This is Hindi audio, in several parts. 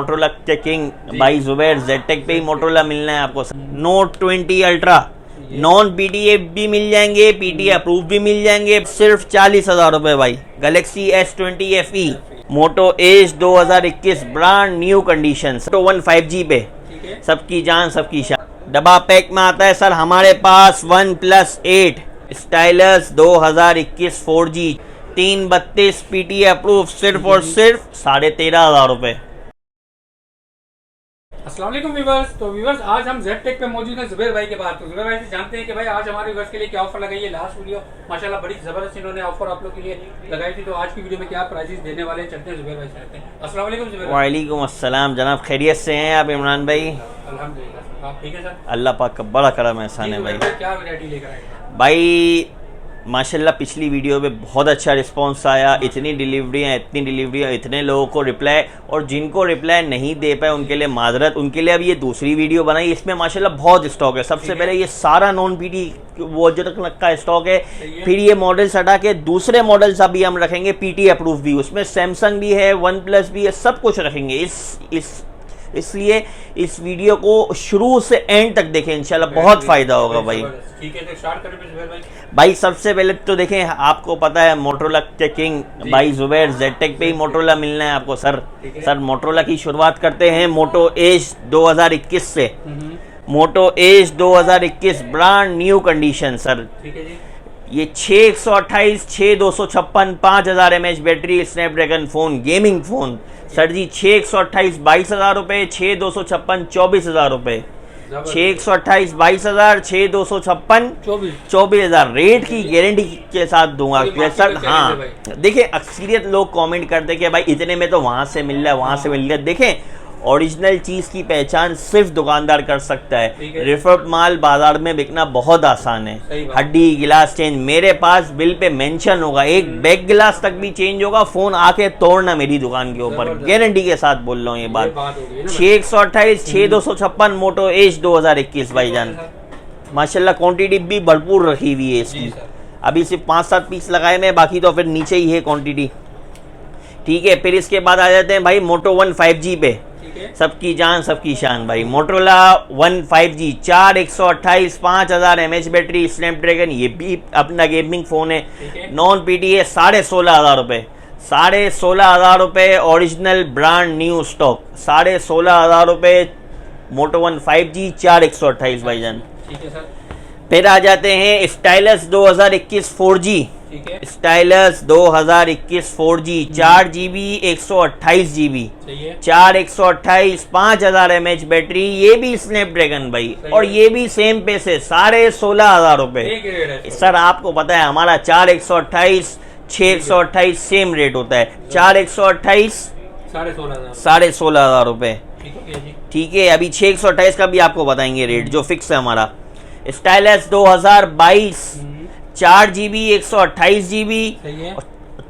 मोटरोला के किंग भाई जुबैर जेटेक पे ही मोटरोला मिलना है आपको। नोट 20 अल्ट्रा नॉन पीटीए भी मिल जाएंगे, पीटीए अप्रूव भी मिल जाएंगे, सिर्फ 40,000 रुपए भाई। Galaxy S20 FE Moto Edge 2021 brand new condition, Moto 1 5G पे, सबकी जान सबकी शान। डब्बा पैक में आता है सर हमारे पास OnePlus 8 stylus 2021 4G 332 PTA approve, सिर्फ और सिर्फ 13,500 रुपए। अस्सलाम वालेकुम व्यूवर्स। तो व्यूवर्स आज हम जेटेक पे मौजूद हैं जुबैर भाई के पास। तो जुबैर भाई से जानते हैं कि भाई आज हमारे व्यूवर्स के लिए क्या ऑफर लगाई है। लास्ट वीडियो माशाल्लाह बड़ी जबरदस्त इन्होंने ऑफर आप लोग के लिए लगाई थी, तो आज की वीडियो में क्या प्राइसेस देने वाले हैं चलते हैं जुबैर भाई से जानते हैं। अस्सलाम वालेकुम जुबैर। वालेकुम अस्सलाम जनाब, खैरियत से हैं आप इमरान भाई? अल्हम्दुलिल्लाह, आप ठीक है सर? अल्लाह पाक का बड़ा करम एहसान है भाई। क्या वैरायटी लेकर आए भाई माशाल्लाह पिछली वीडियो में बहुत अच्छा रिस्पांस आया, इतनी डिलीवरियाँ इतने लोगों को रिप्लाई, और जिनको रिप्लाई नहीं दे पाए उनके लिए माजरत, उनके लिए अब ये दूसरी वीडियो बनाई। इसमें माशाल्लाह बहुत स्टॉक है। सबसे पहले ये सारा नॉन पीटी वो जो तक का स्टॉक है, फिर ये मॉडल्स हटा के दूसरे मॉडल्स अभी हम रखेंगे पीटी अप्रूव भी, उसमें सैमसंग भी है, OnePlus भी है, सब कुछ रखेंगे। इसलिए इस वीडियो को शुरू से एंड तक देखें, इंशाल्लाह बहुत फायदा होगा भाई। ठीक है, तो स्टार्ट करें भाई सबसे पहले तो देखें, आपको पता है मोटरोला के किंग भाई जुबैर जेटेक पे ही मोटरोला मिलना है आपको। सर मोटरोला की शुरुआत करते हैं मोटो एज 2021 से। Moto Edge 2021 brand new condition sir. ठीक है जी। ये 6128 6256 5000 mAh battery, Snapdragon phone, gaming phone sir ji. 6128 22,000 रुपए, 6256 24,000 रुपए। 6128 22,000, 6256 24,000 रेट की गारंटी के साथ दूंगा सर। हाँ देखिए, अक्सरियत लोग कमेंट करते कि भाई इतने में तो वहां से मिल रहा है, वहां से मिल रहा है। देखें, ओरिजिनल चीज की पहचान सिर्फ दुकानदार कर सकता है। रिफर्ड माल बाजार में बिकना बहुत आसान है। हड्डी गिलास चेंज मेरे पास बिल पे मेंशन होगा, एक बैग गिलास तक भी चेंज होगा, फोन आके तोड़ना मेरी दुकान के ऊपर, गारंटी के साथ बोल रहा हूँ ये बात। 6128 6256 मोटो एज 2021 भाईजान। माशाल्लाह क्वांटिटी भी भरपूर रखी हुई है इसकी। अभी सिर्फ 5-7 पीस लगाए में, बाकी तो फिर नीचे ही है क्वांटिटी। ठीक है, फिर इसके बाद आ जाते हैं भाई मोटो 1 5G पे, सबकी जान सबकी शान भाई। Motorola 1 5G 4128 5000 mAh battery, Snapdragon, ये भी अपना गेमिंग फोन है। नॉन पीटीए 16,500 रुपए, 16,500 रुपए। ओरिजिनल ब्रांड न्यू स्टॉक 16,500 रुपए। मोटो 1 5G 4128 भाईजान। ठीक है सर। फिर आ जाते हैं stylus 2021 4G। Stylus 2021 4G 4GB 128GB, 4128 5000 mAh battery, ये भी स्नैपड्रैगन भाई, और ये भी सेम पे से 16,500 रुपए। सर आपको पता है हमारा 4128 6128 सेम रेट होता है। 4128 16,500 रुपए। ठीक है, अभी 6128 का भी आपको बताएंगे रेट जो फिक्स है हमारा। स्टाइलस 2022 4GB 128GB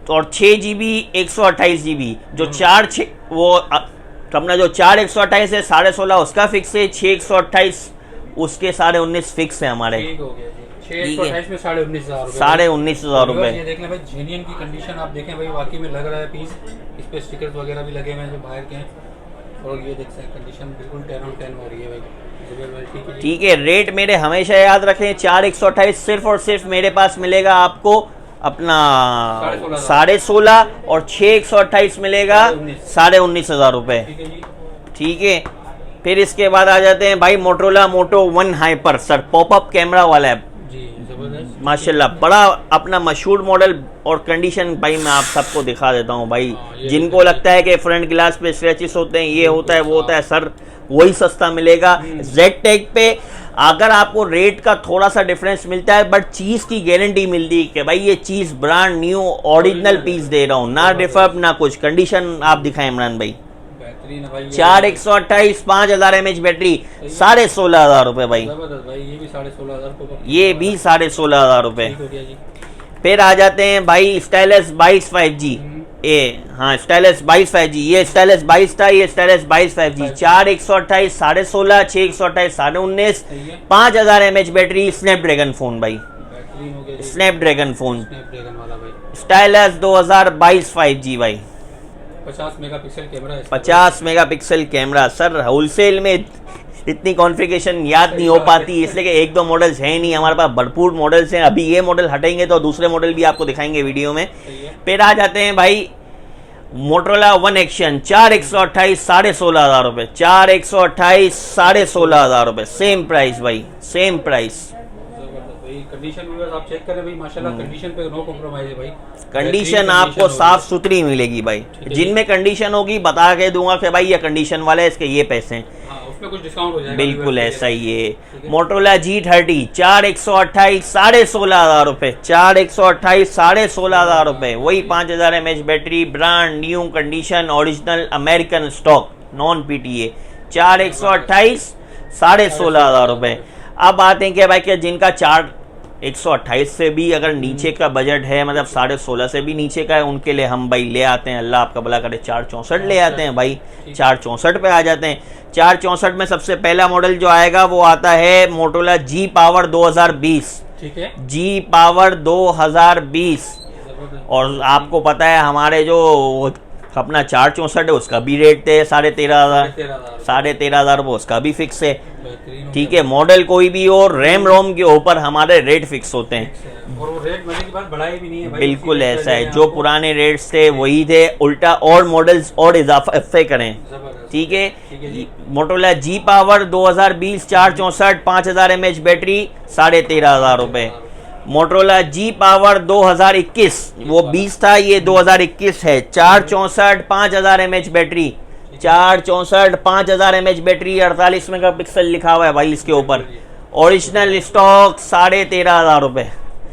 और 6GB 128GB। जो 4 वो अपना जो 4 128 है 16,500 उसका फिक्स है, 6 128 उसके 19,500 फिक्स है हमारे। ठीक हो गया जी। 6 में 19,500 19,500 रुपए। ये देख लें भाई, जेन्युइन की कंडीशन आप देखें भाई, वाकई में लग रहा है पीस। इस पे स्टिकर्स वगैरह भी लगे हुए हैं जो बाहर के हैं, और ये देख सकते हैं कंडीशन बिल्कुल 10 on 10 हो रही है भाई। ठीक है, रेट मेरे हमेशा याद रखें, 4 128 सिर्फ और सिर्फ मेरे पास मिलेगा आपको अपना 16,500, और 6 128 मिलेगा 19,500 रुपए। ठीक है, फिर इसके बाद आ जाते हैं भाई मोटरोला मोटो 1 हाइपर सर, पॉपअप कैमरा वाला है माशाल्लाह, बड़ा अपना मशहूर मॉडल, और कंडीशन भाई मैं आप सबको दिखा देता हूँ भाई। जिनको लगता है कि फ्रंट ग्लास पे स्क्रैचेस होते हैं, ये होता है वो होता है, सर वही सस्ता मिलेगा जेटेक पे। अगर आपको रेट का थोड़ा सा डिफरेंस मिलता है, बट चीज की गारंटी मिलती है कि भाई ये चीज ब्रांड न्यू ओरिजिनल पीस दे रहा हूँ, ना रिफर्ब ना कुछ। कंडीशन आप दिखाएं इमरान भाई। 4 128 5000 mAh बैटरी, 16,500 रुपए भाई। ये भी 16,500, ये भी 16,500 रुपए। फिर आ जाते हैं भाई स्टाइलस 22 5G। हाँ स्टाइलस 22 5G, ये स्टाइलस 22 था, ये stylus 22 5G। 4 128 16,500, 6 128 19,500, 5000 mAh battery, Snapdragon phone भाई, स्नैपड्रैगन फोन। स्टाइलस 2022 5G भाई, 50 मेगापिक्सल कैमरा है। 50 मेगापिक्सल कैमरा। सर होलसेल में इतनी कॉन्फ़िगरेशन याद नहीं हो पाती, इसलिए कि एक दो मॉडल्स हैं नहीं, हमारे पास भरपूर मॉडल्स हैं। अभी ये मॉडल हटेंगे तो दूसरे मॉडल भी आपको दिखाएंगे वीडियो में। फिर आ जाते हैं भाई मोटरोला वन एक्शन 4128 16,500 रुपये, 4128 16,500 रुपये, सेम प्राइस भाई, सेम प्राइस। कंडीशन व्यूअर्स आप चेक करें भाई, माशाल्लाह कंडीशन पे नो कॉम्प्रोमाइज है भाई। कंडीशन आपको साफ सुथरी मिलेगी भाई, जिनमें कंडीशन होगी बता के दूंगा कि भाई ये कंडीशन वाला है, इसके ये पैसे हैं, उसमें कुछ डिस्काउंट हो जाएगा। बिल्कुल ऐसा ही है। मोटरोला G30 4128 16,500 रुपये, 4128 16,500 रुपये, वही 5000 mAh battery, brand new condition, original American stock, non PTA, 4128 16,500 रुपये। अब आते हैं कि भाई कि जिनका 128 से भी अगर नीचे का बजट है, मतलब 16,500 से भी नीचे का है, उनके लिए हम भाई ले आते हैं, अल्लाह आपका भला करे, 464 ले आते हैं भाई, 464 पे आ जाते हैं। 464 में सबसे पहला मॉडल जो आएगा वो आता है मोटरोला G पावर 2020, ठीक है, G पावर 2020। और आपको पता है हमारे जो अपना 464 है उसका भी रेट है 13,500, 13,500 वो उसका भी फिक्स है, ठीक है। मॉडल कोई भी हो, रैम रोम के ऊपर हमारे रेट फिक्स होते हैं, और वो रेट बढ़ने की बात बढ़ाई भी नहीं है भाई, बिल्कुल ऐसा है। जो पुराने रेट्स थे वही थे, उल्टा और मॉडल्स और इजाफे करें, ठीक है। Motorola G power 2020 464 5000 mAh battery 13,500 रुपये। मोटरोला G पावर 2021, वो 20 था, ये 2021 है, 464 5000 mAh battery, 464 5000 mAh battery, 48 megapixel लिखा हुआ है भाई इसके ऊपर, ओरिजिनल स्टॉक 13,500 रुपये,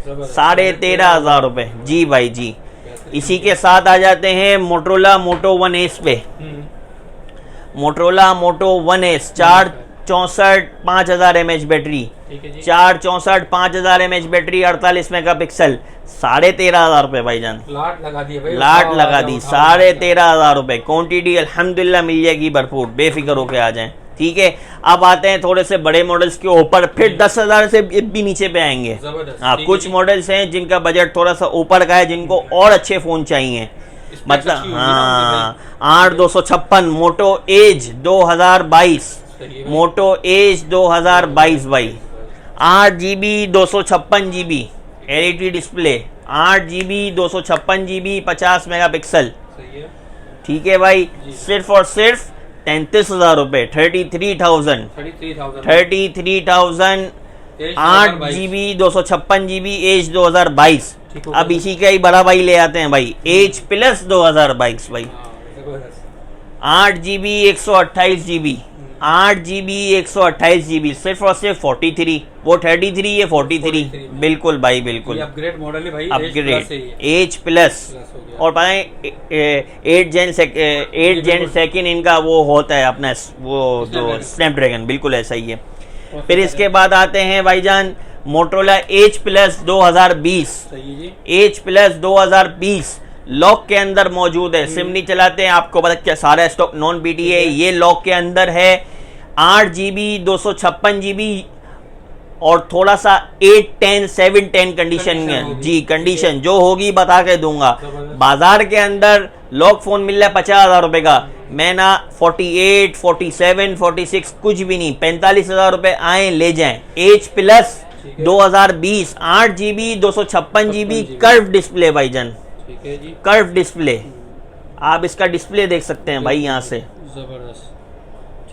13,500 रुपये जी भाई जी। इसी के साथ आ जाते हैं मोटरोला मोटो 1S पे। मोटरोला मोटो 1S 464 5000 mAh battery, 464 5000 mAh battery, 48 megapixel, 13,500 रुपये भाईजान, लाट लगा दी भाई, लाट लगा दी, 13,500 रुपये। क्वांटिटी अल्हम्दुलिल्लाह मिल जाएगी भरपूर, बेफिक्र होके आ जाएं, ठीक है। अब आते हैं थोड़े से बड़े मॉडल्स के ऊपर, फिर 10,000 से भी नीचे पे आएंगे। हाँ, कुछ मॉडल्स हैं जिनका बजट थोड़ा सा ऊपर का है, जिनको और अच्छे फोन चाहिए, मतलब हाँ 8256 मोटो एज 2022, मोटो एज 2022 भाई, 8GB 256GB LED display, 8GB 256GB 50 megapixel, ठीक है भाई, सिर्फ और सिर्फ 33,000 रुपये, 33,000, 8GB 256GB एज 2022। अब इसी का ही बड़ा भाई ले आते हैं भाई, एज प्लस 2022 भाई, 8GB 128GB, 8GB 128GB, सिर्फ और सिर्फ 43, वो 33 ये 43, बिल्कुल भाई बिल्कुल अपग्रेड मॉडल है भाई, अपग्रेड एज प्लस। और पता है 8 जेन सेकेंड इनका वो होता है अपना, वो जो स्नैपड्रैगन, बिल्कुल ऐसा ही है। फिर इसके बाद आते हैं भाईजान Motorola H plus 2020, H plus 2020 lock के अंदर मौजूद है, सिम नहीं चलाते हैं, आपको पता क्या सारा स्टॉक नॉन PTA, ये लॉक के अंदर है, 8GB 256GB और थोड़ा सा 810 710 कंडीशन जी, कंडीशन जो होगी बता के दूंगा। बाजार के अंदर लॉक फोन मिल रहा है 50,000 रुपए का, मैं ना 48 47 46 कुछ भी नहीं, 45,000 रुपए आए ले जाएं। H plus 2020 8GB 256GB curve display भाईजान, कर्व डिस्प्ले, आप इसका डिस्प्ले देख सकते हैं भाई यहाँ से,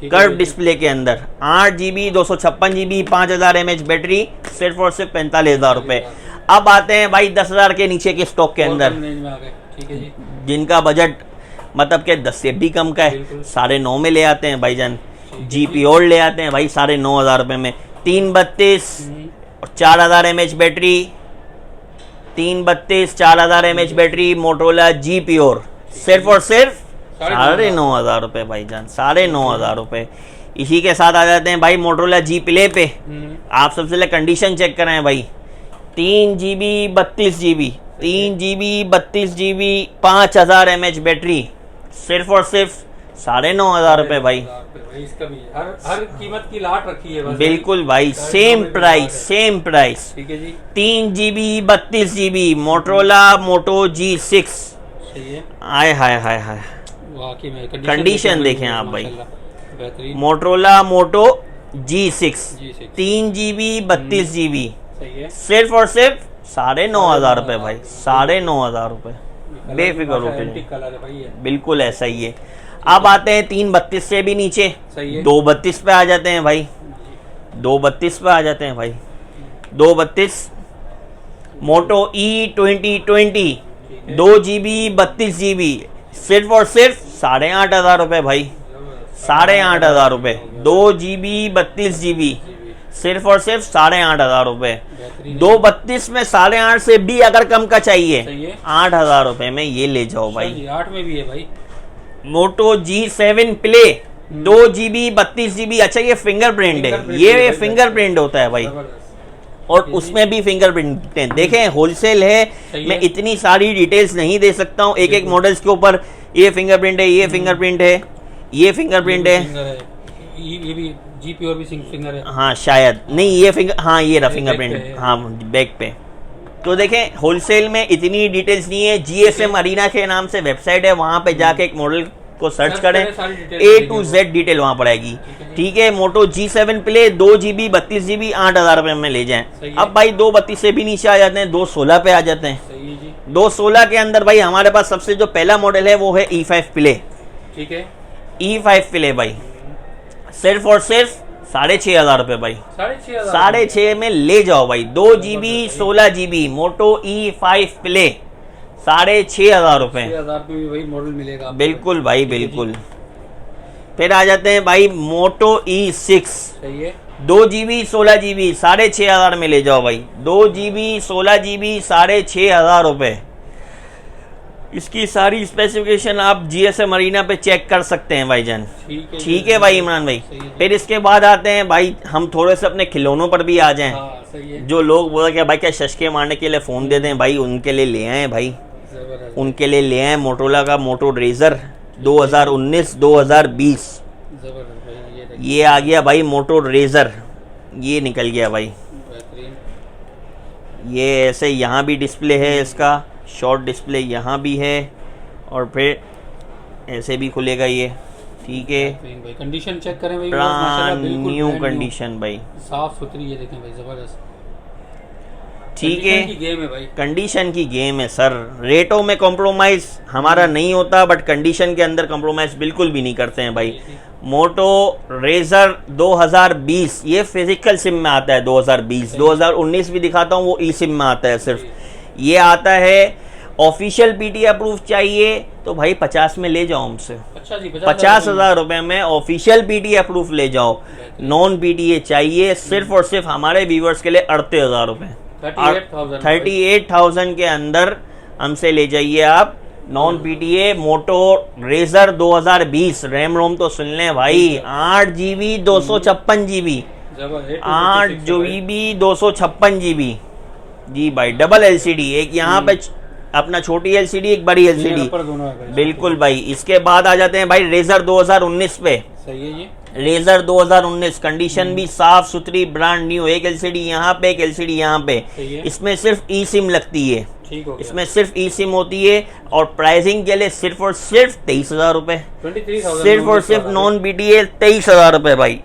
कर्व डिस्प्ले के अंदर 8GB 256GB 5000 mAh बैटरी, सिर्फ और सिर्फ 45,000 रुपए। अब आते हैं भाई 10,000 के नीचे के स्टॉक के अंदर, जिनका बजट मतलब कि 10 से भी कम का है, 9.5 में ले आते हैं भाईजान, G प्योर ले आते हैं भाई 9,500 रुपये में, 332 और 4000 mAh battery, 332 4000 mAh battery, Motorola G pure, सिर्फ और सिर्फ 9,500 रुपये भाईजान, 9,500 रुपये। इसी के साथ आ जाते हैं भाई मोटरोला G प्ले पे। आप सबसे पहले कंडीशन चेक कराएं भाई, 3GB 32GB, 3GB 32GB 5000 mAh battery, सिर्फ और सिर्फ 9,500 रुपये भाई, इसका भी हर कीमत की लाट रखी है बस, बिल्कुल भाई, सेम प्राइस, सेम प्राइस, ठीक है जी। 3GB 32GB मोटरोला मोटो G6, आय हाय हाय हाय, वाकई में कंडीशन देखें आप भाई। माशाल्लाह, बेहतरीन। मोटरोला मोटो G6 G6 3 GB 32 GB सही है। सिर्फ और सिर्फ 9,500 रुपये भाई, 9,500 रुपये बेफिक्र होकर एंटीक कलर है भाई ये। बिल्कुल ऐसा ही है। अब आते हैं 332 से भी नीचे, सही है। 232 पे आ जाते हैं भाई, 232 पे आ जाते हैं भाई। 232 मोटो E2020 2 GB 32 GB सिर्फ और सिर्फ 8,500 रुपये भाई, 8,500 रुपये। 2 GB 32 GB सिर्फ और सिर्फ 8,500 रुपये। 232 में 8,500 से भी अगर कम का चाहिए, सही है। 8,000 रुपये में ये ले जाओ भाई। 8 में भी है भाई। मोटो G7 प्ले 2 GB 32 GB। अच्छा ये फिंगरप्रिंट है, ये फिंगरप्रिंट होता है भाई, जबरदस्त। और उसमें भी फिंगरप्रिंट है। देखें होलसेल है, सही मैं है। इतनी सारी डिटेल्स नहीं दे सकता हूँ एक एक मॉडल्स के ऊपर। ये फिंगरप्रिंट है, ये फिंगरप्रिंट है, ये फिंगरप्रिंट है। फिंगर है। ये भी जीपी और भी फिंगर है। हाँ शायद नहीं, ये फिंगर, हाँ ये रहा बैक फिंगरप्रिंट, पे है। हाँ बैक पे। तो देखें होलसेल में इतनी डिटेल्स नहीं है। GSM अरीना के नाम से वेबसाइट है, वहाँ पे जाके एक मॉडल को सर्च करें, सारी detail A to Z detail वहाँ पर आएगी। ठीक है। मोटो G7 प्ले 2 GB 32 GB 8,000 रुपये में ले जाएं। सही है। अब भाई 232 से भी नीचे आ जाते हैं, 216 पे आ जाते हैं। सही है जी। 216 के अंदर भाई हमारे पास सबसे जो पहला मॉडल है वो है E5 प्ले। ठीक है। E5 प्ले भाई सिर्फ और सिर्फ 6,500 रुपये भाई, 6,500 6,500 में ले जाओ भाई। 2 GB 16 GB मोटो E5 प्ले 6,500 रुपये 6,000 में भी भाई मॉडल मिलेगा आपको। बिल्कुल भाई बिल्कुल। फिर आ जाते हैं भाई मोटो E6 सही है। 2 GB 16 GB 6,500 में ले जाओ भाई। 2 GB 16 GB 6,500 रुपये। इसकी सारी स्पेसिफिकेशन आप GSM अरीना पे चेक कर सकते हैं भाईजान। ठीक है भाई इमरान भाई। सही है। फिर इसके बाद आते हैं भाई, हम थोड़े से अपने खिलौनों पर भी आ जाएं। हाँ सही है। जो लोग बोला कि भाई क्या शशके मारने के लिए फ़ोन दे दें, भाई उनके लिए ले आए भाई, जबरदस्त। उनके लिए ले आए मोटोरोला का मोटो रेजर 2019-2020। जबरदस्त भाई, ये देखिए ये आ गया भाई मोटो रेजर, ये निकल गया भाई। बेहतरीन। ये ऐसे यहाँ भी डिस्प्ले है इसका, शॉर्ट डिस्प्ले यहाँ भी है, और फिर ऐसे भी खुलेगा ये। ठीक है। बेहतरीन भाई, कंडीशन चेक करें भाई, ब्रांड बिल्कुल न्यू brand new, कंडीशन भाई। साफ सुथरी, ये देखें भाई जबरदस्त। ठीक कंडीशन की है। गेम है भाई। कंडीशन की गेम है सर, रेटों में कॉम्प्रोमाइज़ हमारा नहीं होता, बट कंडीशन के अंदर कॉम्प्रोमाइज़ बिल्कुल भी नहीं करते हैं भाई। मोटो रेजर 2020 ये फिजिकल सिम में आता है 2020, 2019 भी दिखाता हूँ वो ई सिम में आता है सिर्फ। ये आता है ऑफिशियल PT अप्रूव चाहिए तो भाई 50 में ले जाओ हमसे, अच्छा जी, 50,000 रुपये में ऑफिशियल PT अप्रूव ले जाओ। नॉन PTA चाहिए सिर्फ और सिर्फ हमारे व्यूवर्स के लिए 38,000 रुपये, 38,000 के अंदर हमसे ले जाइए आप non PTA Moto Razr 2020। RAM ROM तो सुन लें भाई, 8 GB 256 GB, 8 GB 256 GB जी भाई। डबल LCD, एक यहाँ पे अपना छोटी LCD, एक बड़ी LCD, दोनों है भाई। बिल्कुल भाई। इसके बाद आ जाते हैं भाई रेजर 2019 पे। सही है ये। रेजर 2019 कंडीशन भी साफ सुथरी, ब्रांड न्यू, एक LCD यहाँ पे, एक LCD यहाँ पे। सही है। इसमें सिर्फ ई सिम लगती है, ठीक हो गया। इसमें सिर्फ ई सिम होती है, और प्राइसिंग के लिए सिर्फ और सिर्फ 23,000 रुपये, 23,000 सिर्फ और सिर्फ नॉन PTA 23,000 रुपये भाई।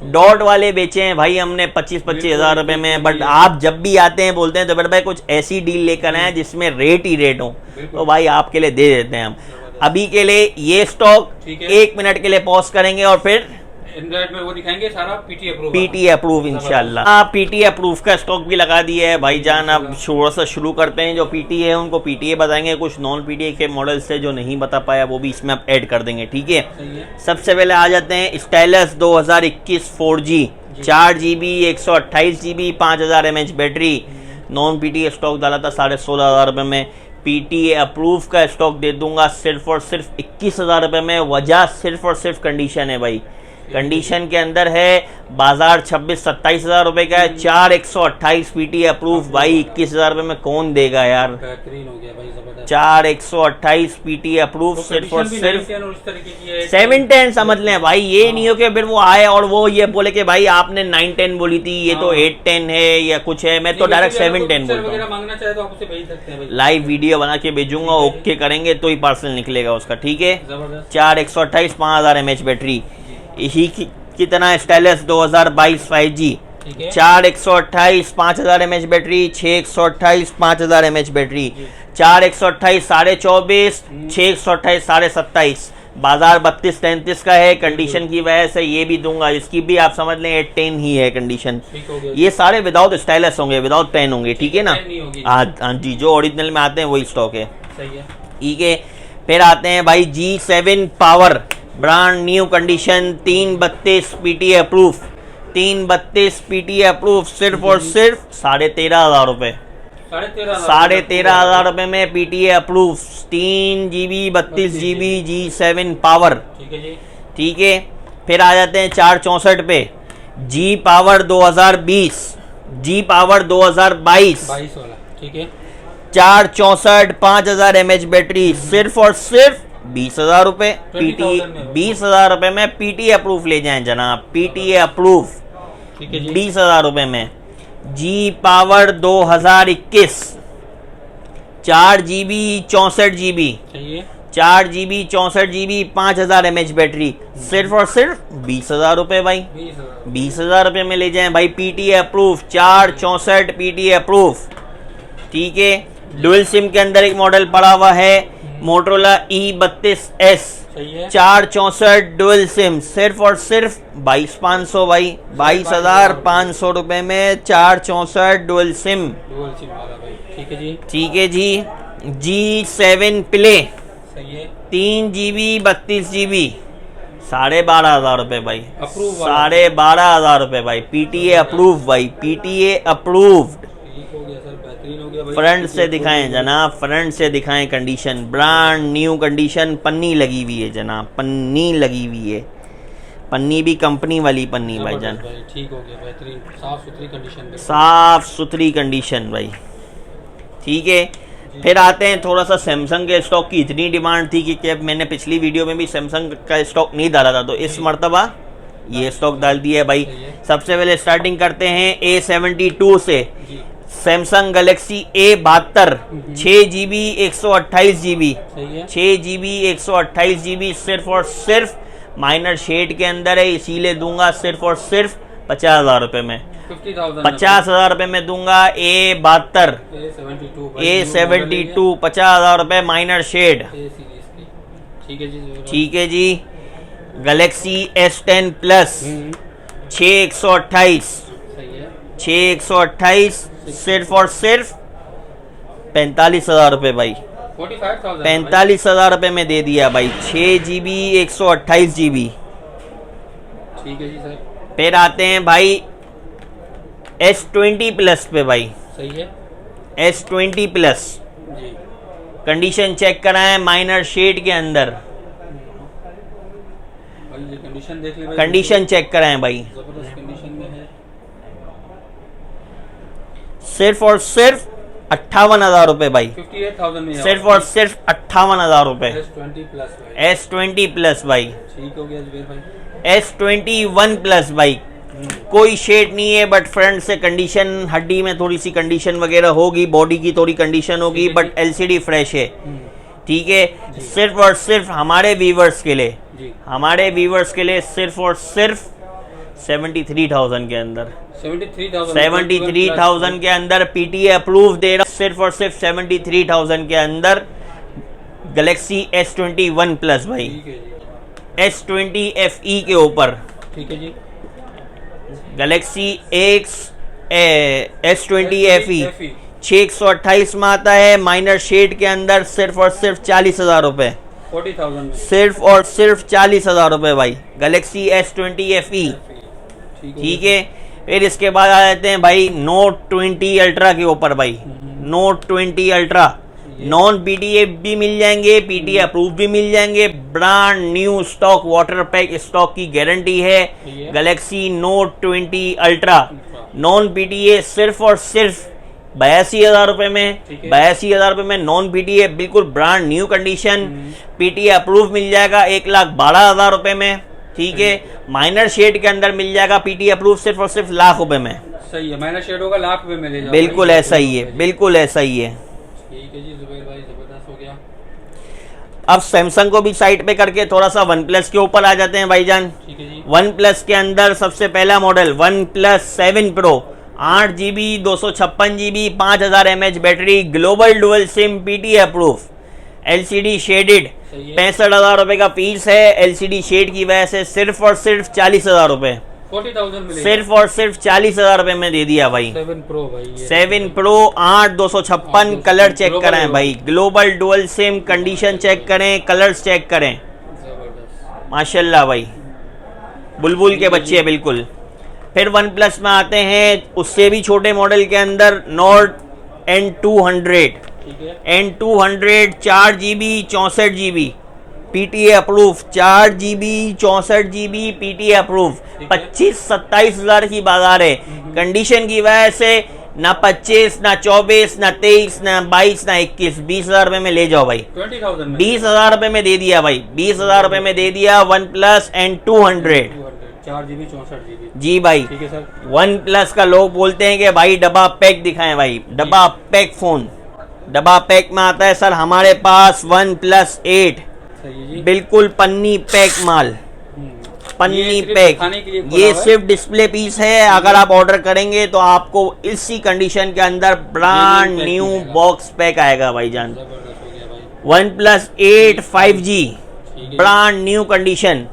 डॉट वाले बेचे हैं भाई हमने 25,000 रुपये में, बट आप जब भी आते हैं बोलते हैं तो भाई कुछ ऐसी डील लेकर आए जिसमें रेट ही रेट हो, तो भाई आपके लिए दे देते हैं हम। अभी के लिए ये स्टॉक 1 मिनट के लिए पॉज करेंगे और फिर एंड्रॉइड में वो दिखाएंगे सारा PT अप्रूव इंशाल्लाह। हाँ PT अप्रूव का स्टॉक भी लगा दिया है भाईजान। अब थोड़ा सा शुरू करते हैं, जो PT है उनको PTA बताएंगे, कुछ नॉन PTA के मॉडल्स से जो नहीं बता पाया वो भी इसमें आप ऐड कर देंगे। ठीक है। सबसे पहले आ जाते हैं stylus 2021 4G 4 GB 128 GB 5000 mAh battery. Non PTA stock डाला था 16,500 रुपये में, PTA अप्रूव का स्टॉक दे दूंगा सिर्फ और सिर्फ 21,000 रुपये में। वजह सिर्फ और सिर्फ कंडीशन है भाई, कंडीशन के अंदर है, बाजार 26-27 हज़ार रुपए का है। 4128 पीटी अप्रूव भाई, 21 हज़ार रुपए में कौन देगा यार। बेहतरीन हो गया भाई, जबरदस्त। 4128 पीटी अप्रूव सिर्फ और सिर्फ इस तरीके की है 7-10 समझ लें भाई। ये नहीं हो कि फिर वो आए और वो ये बोले कि भाई आपने 9-10 बोली थी, ये तो 8-10 है या कुछ है। मैं तो डायरेक्ट 7-10 बोलता हूँ। मांगना चाहे तो आप उसे भेज सकते हैं भाई। लाइव वीडियो बना के भेजूंगा, ओके करेंगे तो ही पार्सल निकलेगा उसका, ठीक है। जबरदस्त। 4128 5000 mAh बैटरी, यही कितना स्टाइलस 2022 5G। ठीक है। 4128 5000 mAh बैटरी, 6128 5000 mAh बैटरी, 4128 24.5, 6128 27.5। बाजार 32-33 का है। कंडीशन की वजह से ये भी दूंगा, इसकी भी आप समझ लें 8-10 ही है कंडीशन। ठीक हो गया। ये सारे विदाउट स्टाइलस होंगे, विदाउट पेन होंगे, ठीक है ना। पेन नहीं होगी। हाँ जी, जो ओरिजिनल में आते हैं वही स्टॉक है, सही है। ठीक है। फिर आते हैं भाई G7 power, brand new condition, 332 PT approve, 332 PT approve, सिर्फ और सिर्फ 13,500 रुपए, 13,500 रुपए में PTA approve, 3 GB 32 GB G7 power, ठीक है जी। ठीक है। फिर आ जाते हैं 464 पे, जी पावर 2020, जी पावर 2022, 22 वाला, ठीक है। 464 5000 mAh बैटरी, सिर्फ और सिर्फ 20,000 रुपए पीटी, 20,000 रुपए में पीटी अप्रूव ले जाएं जनाब, पीटीए अप्रूव, ठीक है जी। 20,000 रुपए में। जी पावर 2021, 4 GB 64 GB, चाहिए 4 GB 64 GB 5000 mAh बैटरी, सिर्फ और सिर्फ 20,000 रुपए भाई, 20,000। 20,000 रुपए में ले जाएं भाई, पीटीए अप्रूव, 464 पीटीए अप्रूव, ठीक है। डुअल सिम के अंदर एक मॉडल पड़ा हुआ है, मोटरोला E32S, सही है। 464 डुअल सिम, सिर्फ और सिर्फ 22,500 भाई, 22,500 रुपए में 464 डुअल सिम, डुअल सिम वाला भाई, ठीक है जी। ठीक है जी। G7 प्ले, सही है। 3 GB 32 GB, 12,500 रुपए भाई, अप्रूव वाला। 12,500 रुपए भाई, पीटीए अप्रूव भाई, पीटीए अप्रूव्ड। ठीक हो गया सर, बेहतरीन हो गया भाई। फ्रंट से दिखाएं जनाब, फ्रंट से दिखाएं कंडीशन, ब्रांड न्यू कंडीशन, पन्नी लगी हुई है जनाब, पन्नी लगी हुई है, पन्नी भी कंपनी वाली पन्नी भाईजान, भाई ठीक हो गया, बेहतरीन साफ सुथरी कंडीशन में, साफ सुथरी कंडीशन भाई, ठीक है। फिर आते हैं थोड़ा सा सैमसंग के स्टॉक की इतनी डिमांड थी कि अब मैंने पिछली वीडियो में भी सैमसंग का स्टॉक नहीं डाला था, तो इस मर्तबा ये स्टॉक डाल दिया है भाई। सबसे पहले स्टार्टिंग करते हैं A72 से, Samsung Galaxy A72, 6 GB 128 GB, सही है। 6 GB 128 GB, सिर्फ और सिर्फ माइनर शेड के अंदर है, इसीलिए दूंगा सिर्फ और सिर्फ 50,000 रुपए में, 50,000 रुपए में दूंगा। A72, A72 50,000 रुपए माइनर शेड, ठीक है जी। ठीक है जी। गैलेक्सी S10 प्लस 6/128, सही है। 6/128, सिर्फ और सिर्फ 45,000 रुपए भाई, 45,000 रुपए में दे दिया भाई, 6 GB 128 GB, ठीक है जी सर। फिर आते हैं भाई S20 प्लस पे भाई, सही है। S20 प्लस, जी कंडीशन चेक कराएं माइनर शेड के अंदर, भाई ये कंडीशन देख ले भाई, कंडीशन चेक कराएं भाई, जबरदस्त कंडीशन में है, सिर्फ और सिर्फ 58,000 रुपए भाई, 58,000 में सिर्फ और सिर्फ 58,000 रुपए, S20 प्लस भाई, S20 प्लस भाई, ठीक हो गया जुबेर भाई। S21 प्लस भाई, कोई शेड नहीं है, बट फ्रंट से कंडीशन, हड्डी में थोड़ी सी कंडीशन वगैरह होगी, बॉडी की थोड़ी कंडीशन होगी, बट LCD फ्रेश है, ठीक है। सिर्फ और सिर्फ हमारे व्यूवर्स के लिए, हमारे व्यूवर्स के लिए सिर्फ और सिर्फ 73,000 के अंदर, 73,000 के अंदर पीटीए अप्रूव दे रहा, सिर्फ और सिर्फ 73,000 के अंदर गैलेक्सी S21 प्लस भाई, S20 FE के ऊपर, ठीक है जी। गैलेक्सी S20 FE 6/128 में आता है, माइनर शेड के अंदर, सिर्फ और सिर्फ 40,000 रुपए, 40,000 में, सिर्फ और सिर्फ 40,000 रुपए भाई, गैलेक्सी S20 FE, ठीक है। फिर इसके बाद आ जाते हैं भाई Note 20 अल्ट्रा के ऊपर भाई, Note 20 अल्ट्रा नॉन पीटीए भी मिल जाएंगे, पीटीए अप्रूव भी मिल जाएंगे। Brand new stock water pack stock की गारंटी है। Galaxy Note 20 Ultra non PTA सिर्फ और सिर्फ 82,000 रुपए में, 82,000 रुपए में नॉन पीटीए बिल्कुल brand new condition. PTA approve मिल जाएगा 1,12,000 रुपए में, ठीक है। माइनर शेड के अंदर मिल जाएगा पीटीए अप्रूव सिर्फ और सिर्फ लाख रुपए में। सही है, माइनर शेड होगा लाख रुपए में ले जाओ। बिल्कुल ऐसा ही है, बिल्कुल ऐसा ही है। ठीक है जी जुबैर भाई, जबरदस्त हो गया। अब सैमसंग को भी साइड पे करके थोड़ा सा वन प्लस के ऊपर आ जाते हैं भाईजान। ठीक है जी। वन प्लस के अंदर सबसे पहला model one plus 7 pro 8GB 256GB 5000 mAh battery, global dual SIM, PTA approve, LCD shaded, 65,000 रुपए का पीस है। एलसीडी शेड की वजह से सिर्फ और सिर्फ 40,000 रुपए, 40,000 सिर्फ और सिर्फ 40,000 रुपए में दे दिया भाई। 7 प्रो भाई, 7 प्रो 8/256 कलर चेक करें भाई, global dual SIM, condition check करें, कलर्स चेक करें, माशाल्लाह भाई, बुलबुल के बच्चे हैं बिल्कुल। फिर वन प्लस में आते हैं उससे भी छोटे मॉडल के अंदर note N200, N200 4GB 64GB PTA approve, 4GB 64GB PTA approve, 25-27 की बाजार है। कंडीशन की वजह से ना 25 ना 24 ना 23 ना 22 ना 21, 20,000 रुपए में ले जाओ भाई। 20,000 रुपए में दे दिया भाई, 20,000 रुपए में दे दिया one plus N200 4GB 64GB। जी भाई। ठीक है सर। वन प्लस का लोग बोलते हैं कि भाई डब्बा पैक दिखाएं भाई, डब्बा पैक फोन, डब्बा पैक में आता है सर हमारे पास वन प्लस 8 बिल्कुल पन्नी पैक माल, पन्नी पैक। ये सिर्फ डिस्प्ले पीस है, अगर आप ऑर्डर करेंगे तो आपको इसी कंडीशन के अंदर ब्रांड न्यू बॉक्स पैक आएगा भाईजान। One plus 8 5G brand new condition,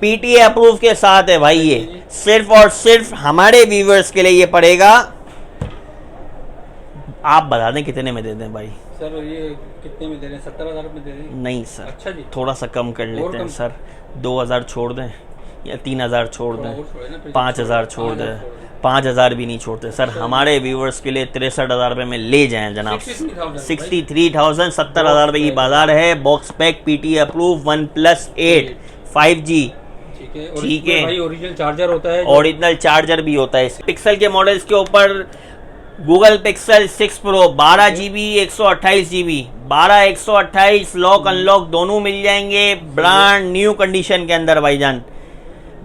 PTA approve के साथ है भाई। ये सिर्फ और सिर्फ हमारे व्यूवर्स के लिए ये पड़ेगा, आप बता दें कितने में दे दें भाई। सर ये कितने में दे रहे हैं? 70,000 में दे रहे हैं? नहीं सर, अच्छा जी, थोड़ा सा कम कर लेते हैं सर, 2,000 छोड़ दें या 3,000 छोड़ दें, 5,000 छोड़ दें, 5,000 भी नहीं छोड़ते सर। हमारे व्यूवर्स के लिए 63,000 रुपए में ले जाएं जनाब। 63,000, 70,000 रुपए की बाजार है। Box pack PTA approve one plus 8 5G, ठीक है। ओरिजिनल चार्जर होता है, ओरिजिनल चार्जर भी होता है। पिक्सल के मॉडल्स के ऊपर Google pixel 6 pro 12GB 128GB 12/128 lock unlock दोनों मिल जाएंगे ब्रांड न्यू कंडीशन के अंदर भाईजान।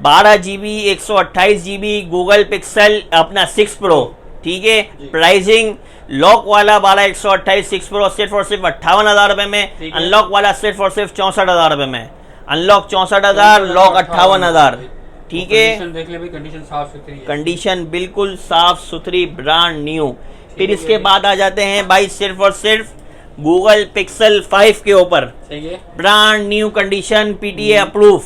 12GB 128GB गूगल पिक्सल अपना 6 प्रो, ठीक है। प्राइसिंग लॉक वाला 12/128 6 प्रो सिर्फ और सिर्फ 58,000 रुपए में, अनलॉक वाला सिर्फ और सिर्फ 64,000 रुपए में। अनलॉक 64,000, लॉक 58,000, ठीक है। देख ले भाई, कंडीशन साफ सुथरी है, कंडीशन बिल्कुल साफ सुथरी ब्रांड न्यू। फिर इसके बाद आ जाते हैं भाई सिर्फ और सिर्फ गूगल पिक्सल 5 के ऊपर, brand new condition PTA approve,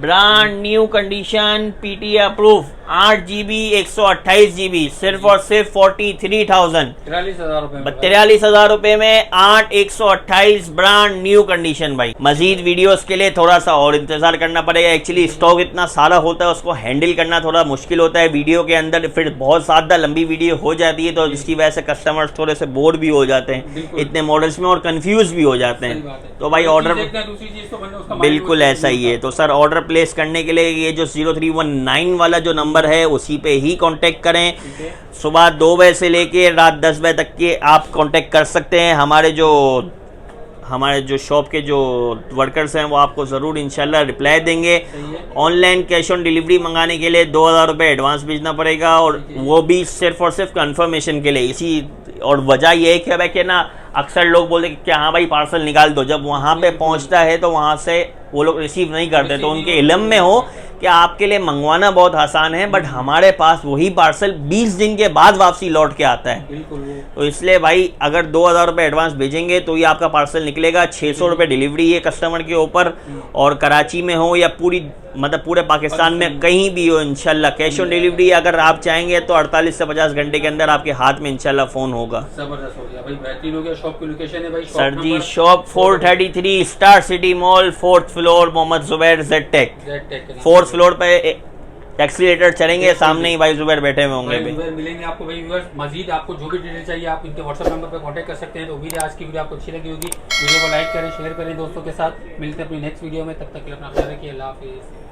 brand new condition PTA approve 8GB 128GB सिर्फ और सिर्फ 43,000 43,000 रुपए में 8/128 ब्रांड न्यू कंडीशन भाई। मजीद वीडियोस के लिए थोड़ा सा और इंतजार करना पड़ेगा। एक्चुअली स्टॉक इतना सारा होता है, उसको हैंडल करना थोड़ा मुश्किल होता है वीडियो के अंदर, फिर बहुत ज़्यादा लंबी वीडियो हो जाती है तो जिसकी वजह से कस्टमर्स थोड़े से बोर भी हो जाते हैं इतने मॉडल्स में और कंफ्यूज भी हो जाते हैं। तो भाई ऑर्डर बिल्कुल ऐसा ही है। तो सर ऑर्डर प्लेस करने के लिए ये जो 0319 वाला जो नंबर है उसी पे ही कांटेक्ट करें। सुबह 2 बजे से लेके रात 10 बजे तक के आप कांटेक्ट कर सकते हैं। हमारे जो शॉप के जो वर्कर्स हैं वो आपको ज़रूर इंशाल्लाह रिप्लाई देंगे। ऑनलाइन कैश ऑन डिलीवरी मंगाने के लिए 2,000 रुपये एडवांस भेजना पड़ेगा और वो भी सिर्फ और सिर्फ कंफर्मेशन के लिए। इसी और वजह ये है कि भाई कि ना अक्सर लोग बोलते कि हाँ भाई पार्सल निकाल दो, जब वहाँ पे पहुँचता है तो वहाँ से वो लोग रिसीव नहीं करते, तो उनके इल्म में हो कि आपके लिए मंगवाना बहुत आसान है बट हमारे पास वही पार्सल 20 दिन के बाद वापसी लौट के आता है। तो इसलिए भाई अगर 2,000 रुपये एडवांस भेजेंगे तो ये आपका पार्सल निकलेगा। 600 रुपये डिलीवरी है कस्टमर के ऊपर, और कराची में हो या पूरे पाकिस्तान में कहीं भी हो इंशाल्लाह कैश ऑन डिलीवरी अगर आप चाहेंगे तो 48 से 50 घंटे के अंदर आपके हाथ में इंशाल्लाह फ़ोन होगा। जबरदस्त हो गया भाई, बेहतरीन हो गया। शॉप की लोकेशन है भाई sir ji shop 433 Star City Mall 4th floor Mohammad Zubair Z Tech. 4th floor पे एक्सीलेटर चलेंगे, सामने ही भाई जुबैर बैठे हुए होंगे भाई भी। मिलेंगे आपको भाई व्यूअर्स। मजीद आपको जो भी डिटेल चाहिए आप इनके व्हाट्सएप नंबर पर कांटेक्ट कर सकते हैं। तो उम्मीद है आज की वीडियो आपको अच्छी लगी होगी। वीडियो को लाइक करें, शेयर करें दोस्तों के साथ। मिलते हैं अपनी नेक्स्ट वीडियो में, तब तक के लिए अपना ख्याल रखिए। अल्लाह हाफिज़।